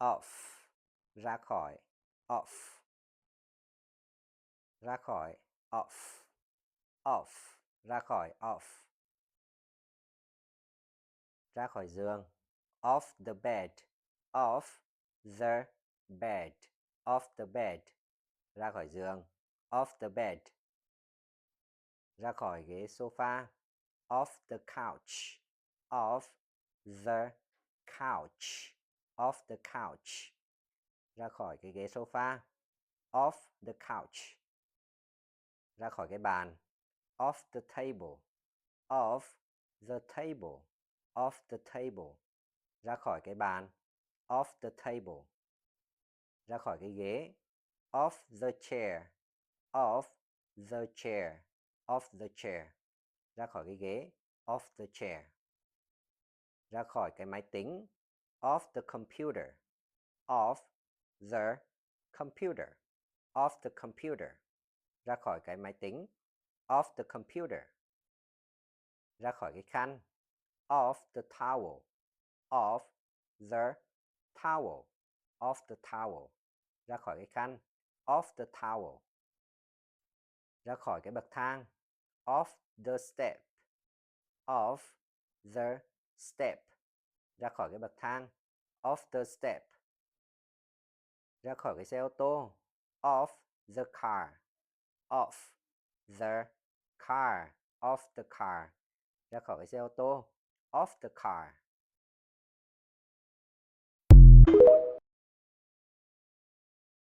off, ra khỏi, off, ra khỏi, off, off, ra khỏi, off, ra khỏi giường, off the bed, off the bed, off the bed, ra khỏi giường, off the bed, ra khỏi ghế sofa, off the couch, off the couch, off the couch, ra khỏi cái ghế sofa, off the couch, ra khỏi cái bàn, off the table, off the table, off the table, ra khỏi cái bàn, off the table, ra khỏi cái ghế, off the chair, off the chair, off the chair, ra khỏi cái ghế, off the chair, ra khỏi cái máy tính, off the computer, off the computer, off the computer, ra khỏi cái máy tính, off the computer, ra khỏi cái khăn, off the towel, off the towel, off the towel, ra khỏi cái khăn, off the towel, ra khỏi cái bậc thang, off the step, off the step, ra khỏi cái bậc thang, off the step, ra khỏi cái xe ô tô, off the car, off the car, off the car, ra khỏi cái xe ô tô, off the car,